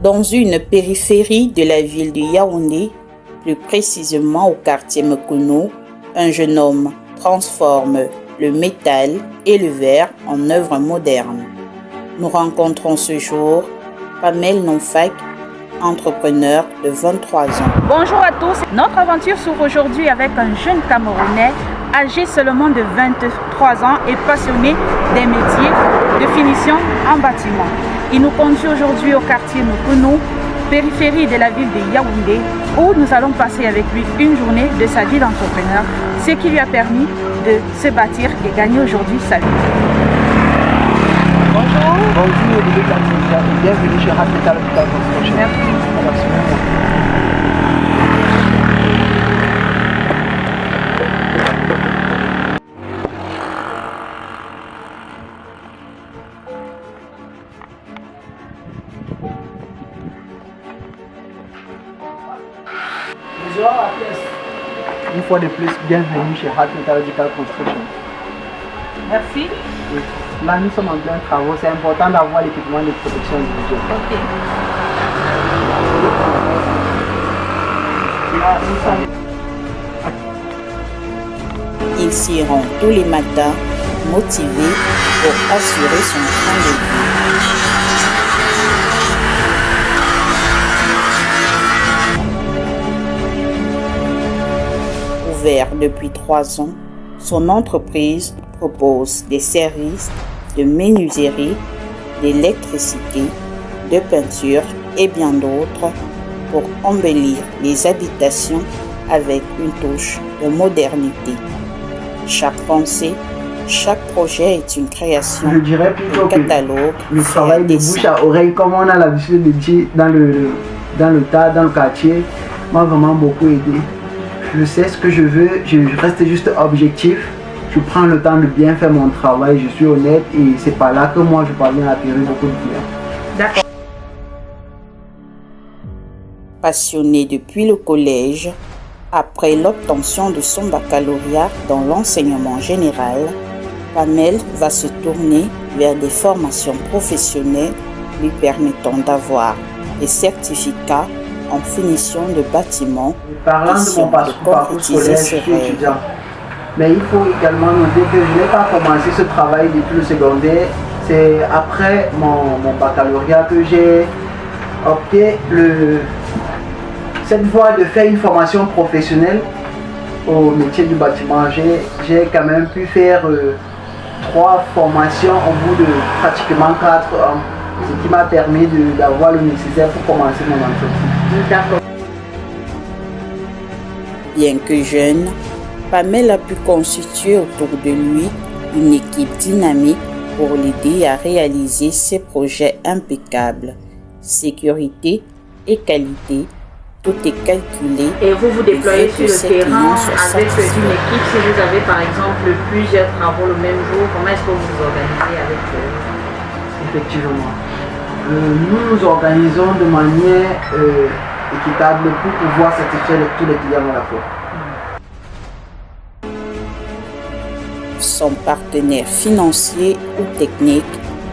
Dans une périphérie de la ville de Yaoundé, plus précisément au quartier Mekounou, un jeune homme transforme le métal et le verre en œuvres modernes. Nous rencontrons ce jour Pamel Nonfak, entrepreneur de 23 ans. Bonjour à tous, notre aventure s'ouvre aujourd'hui avec un jeune Camerounais âgé seulement de 23 ans et passionné des métiers de finition en bâtiment. Il nous conduit aujourd'hui au quartier Mekounou, périphérie de la ville de Yaoundé, où nous allons passer avec lui une journée de sa vie d'entrepreneur, ce qui lui a permis de se bâtir et gagner aujourd'hui sa vie. Bonjour. Bonjour, bienvenue chez Habitat Construction. Merci. Une fois de plus, bienvenue chez Habitat Construction. Merci. Oui. Là, nous sommes en plein travaux. C'est important d'avoir l'équipement de protection individuelle. Ok. Là, nous sommes... Il s'y rend tous les matins, motivé pour assurer son train de vie. Ouvert depuis 3 ans, son entreprise propose des services de menuiserie, d'électricité, de peinture et bien d'autres pour embellir les habitations avec une touche de modernité. Chaque pensée, chaque projet est une création. Je dirais plutôt que catalogue, le travail de bouche à oreille, comme on a l'habitude de dire dans le quartier, m'a vraiment beaucoup aidé. Je sais ce que je veux, je reste juste objectif. Je prends le temps de bien faire mon travail, je suis honnête et c'est par là que moi je parviens à attirer beaucoup de clients. D'accord. Passionné depuis le collège, après l'obtention de son baccalauréat dans l'enseignement général, Pamel va se tourner vers des formations professionnelles lui permettant d'avoir des certificats en finition de bâtiments. Parlant de mon parcours scolaire, je suis étudiant. Mais il faut également noter que je n'ai pas commencé ce travail depuis le secondaire. C'est après mon baccalauréat que j'ai opté cette voie de faire une formation professionnelle au métier du bâtiment. J'ai quand même pu faire 3 formations au bout de pratiquement 4 ans, ce qui m'a permis d'avoir le nécessaire pour commencer mon entreprise. D'accord. Bien que jeune, Pamel a pu constituer autour de lui une équipe dynamique pour l'aider à réaliser ses projets impeccables. Sécurité et qualité, tout est calculé. Et vous déployez sur le terrain avec une satisfaits. équipe. Si vous avez par exemple plusieurs travaux le même jour, comment est-ce que vous vous organisez avec eux? Effectivement. Nous nous organisons de manière équitable pour pouvoir satisfaire tous les clients à la fois. Son partenaire financier ou technique,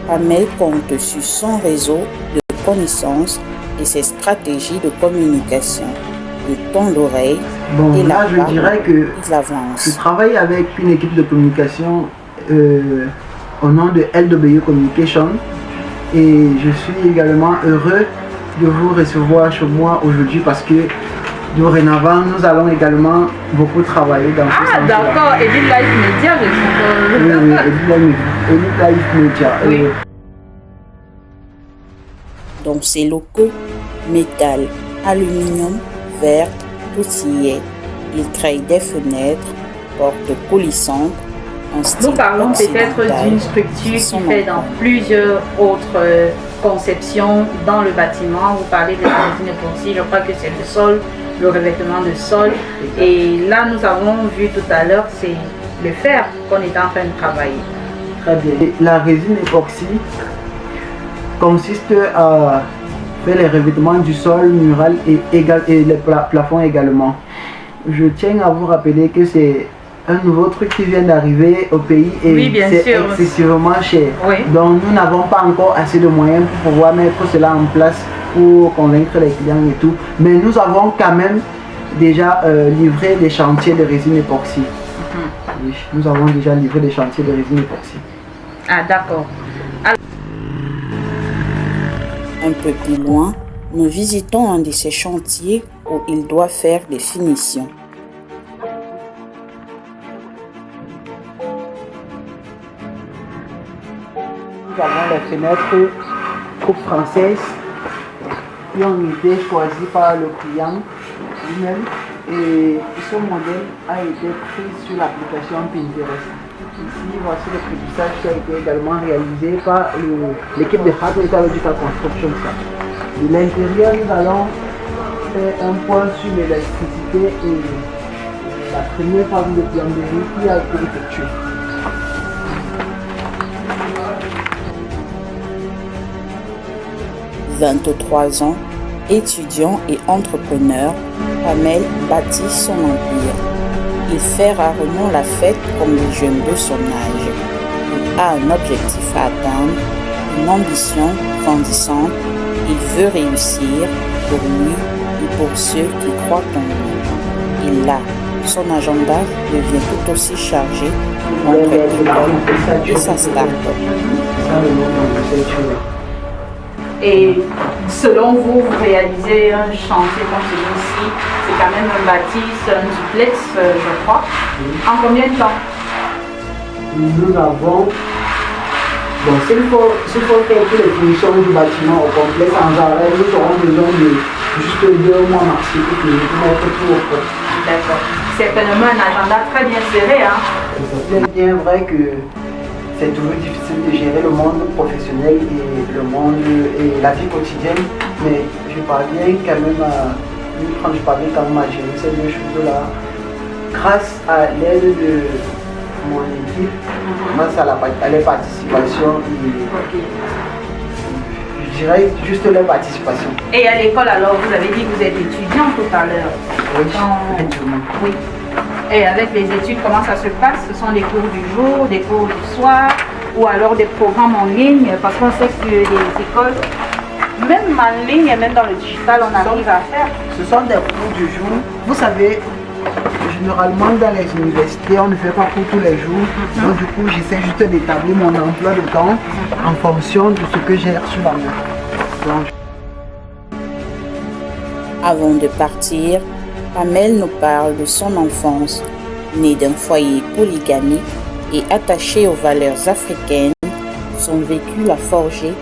Pamel compte sur son réseau de connaissances et ses stratégies de communication. Le ton d'oreille et Là, la je parole, dirais que ils avancent. je travaille avec une équipe de communication au nom de LW Communication et je suis également heureux de vous recevoir chez moi aujourd'hui parce que dorénavant, nous allons également beaucoup travailler dans ce sens-là. D'accord, Edit Life Media, Oui, Edit Life Media. Oui. Dans ces locaux, métal, aluminium, verre, tout y est. Il crée des fenêtres, portes coulissantes, un style Nous parlons peut-être occidental d'une structure qui son fait dans plusieurs autres conceptions dans le bâtiment. Vous parlez de la résine époxy, je crois que c'est le sol, le revêtement de sol. Et là, nous avons vu tout à l'heure, c'est le fer qu'on est en train de travailler. Très bien. La résine époxy consiste à faire les revêtements du sol, mural et les plafonds également. Je tiens à vous rappeler que c'est un nouveau truc qui vient d'arriver au pays et oui, c'est excessivement cher. Oui. Donc nous n'avons pas encore assez de moyens pour pouvoir mettre cela en place pour convaincre les clients et tout. Mais nous avons quand même déjà livré des chantiers de résine époxy. Oui, nous avons déjà livré des chantiers de résine époxy. Ah, d'accord. Un peu plus loin, nous visitons un de ces chantiers où il doit faire des finitions. Nous avons les fenêtres coupe françaises qui ont été choisies par le client lui-même et ce modèle a été pris sur l'application Pinterest. Ici, voici le prétissage qui a été également réalisé par l'équipe de Hard Metallurgical Construction. De l'intérieur, nous allons faire un point sur l'électricité et la première phase de plomberie qui a été effectuée. « 23 ans, étudiant et entrepreneur, Pamel bâtit son empire. Il fait rarement la fête comme les jeunes de son âge. Il a un objectif à atteindre, une ambition grandissante. Il veut réussir pour lui et pour ceux qui croient en lui. Il l'a. Son agenda devient tout aussi chargé entre l'école et sa start-up. Et selon vous, vous réalisez un chantier comme celui-ci, c'est quand même un bâtisse, un duplex, je crois. En combien de temps? Nous avons, s'il faut faire toutes les finitions du bâtiment au complet sans arrêt, nous aurons besoin de juste 2 mois maximum pour mettre tout au point. D'accord. Certainement un agenda très bien serré, hein? C'est bien vrai que c'est toujours difficile de gérer le monde professionnel et le monde et la vie quotidienne, mais je parviens quand même à gérer ces 2 choses-là grâce à l'aide de mon équipe, grâce à leur participation et je dirais juste leur participation. Et à l'école alors, vous avez dit que vous êtes étudiant tout à l'heure. Oui, effectivement. Oui. Et avec les études, comment ça se passe? Ce sont des cours du jour, des cours du soir, ou alors des programmes en ligne? Parce qu'on sait que les écoles, même en ligne et même dans le digital, on arrive à faire. Ce sont des cours du jour. Vous savez, généralement dans les universités, on ne fait pas cours tous les jours. Donc du coup, j'essaie juste d'établir mon emploi de temps en fonction de ce que j'ai sur la main. Avant de partir, Pamel nous parle de son enfance, née d'un foyer polygamique et attachée aux valeurs africaines. Son vécu l'a forgé,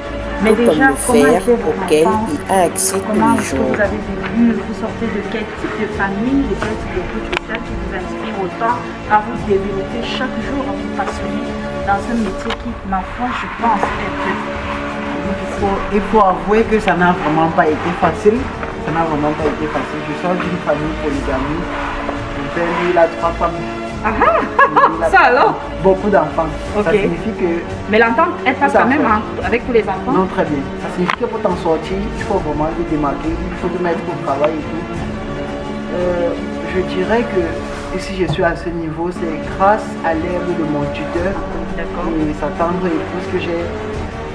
mais tout déjà, comme le fer auquel il a accès tous les jours. Vous avez vécu, vous sortez de quel type de famille, de quel type de groupe social qui vous inspire autant à vous développer chaque jour, à vous passionner dans un métier qui, ma foi, je pense, est il faut avouer que ça n'a vraiment pas été facile. Ça n'a vraiment pas été facile. Je sors d'une famille polygamie. Mon père, il a 3 femmes. Ça alors? Beaucoup d'enfants. Okay. Ça signifie que... Mais l'entente, elle passe quand même hein, avec tous les enfants? Non, très bien. Ça signifie que pour t'en sortir, il faut vraiment te démarquer, il faut te mettre au travail et tout. Je dirais que si je suis à ce niveau, c'est grâce à l'aide de mon tuteur et sa tendre épouse que j'ai,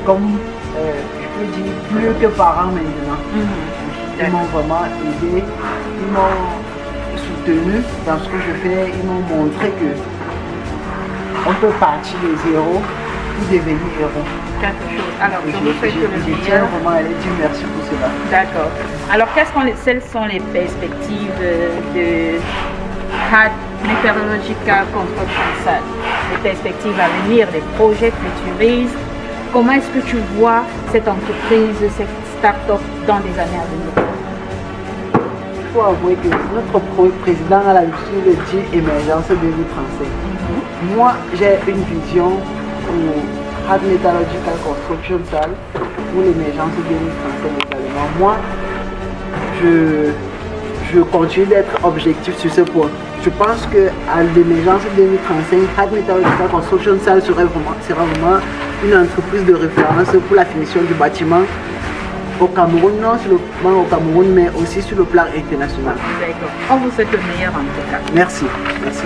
comme je peux dire, plus que parents maintenant. Ils m'ont vraiment aidé, ils m'ont soutenu dans ce que je fais, ils m'ont montré que on peut partir de zéro pour devenir héros. Quelque chose. Alors, je tiens vraiment à leur dire merci pour cela. D'accord. Alors, quelles sont les perspectives de Hard Metallurgical Construction? Les perspectives à venir, les projets futuristes? Comment est-ce que tu vois cette entreprise, cette start-up dans des années à venir? Il faut avouer que notre président a l'habitude de dire émergence 2035. Moi, j'ai une vision pour Hard Metallurgical Construction Salle pour l'émergence 2035 également. Moi, je continue d'être objectif sur ce point. Je pense qu'à l'émergence 2035, Hard Metallurgical Construction Salle sera vraiment une entreprise de référence pour la finition du bâtiment au Cameroun, non seulement au Cameroun, mais aussi sur le plan international. D'accord. On vous souhaite le meilleur en tout cas. Merci. Merci.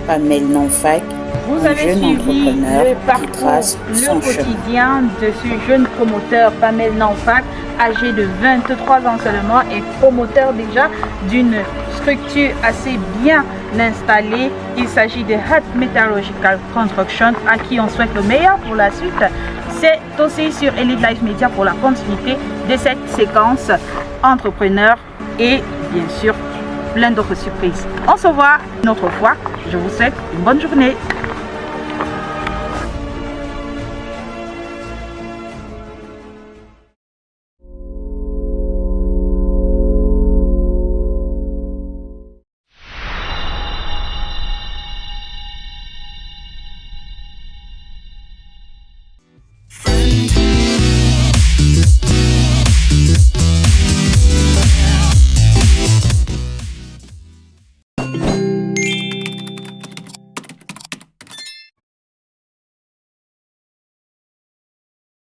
Pamel Nonfac, Vous un avez jeune suivi entrepreneur le qui parcours, trace le son chemin. quotidien de ce jeune promoteur Pamel Nonfac, âgé de 23 ans seulement et promoteur déjà d'une structure assez bien installée. Il s'agit de Hat Meteorological Construction, à qui on souhaite le meilleur pour la suite. C'est aussi sur Elite Life Media pour la continuité de cette séquence entrepreneur et bien sûr plein d'autres surprises. On se voit une autre fois. Je vous souhaite une bonne journée.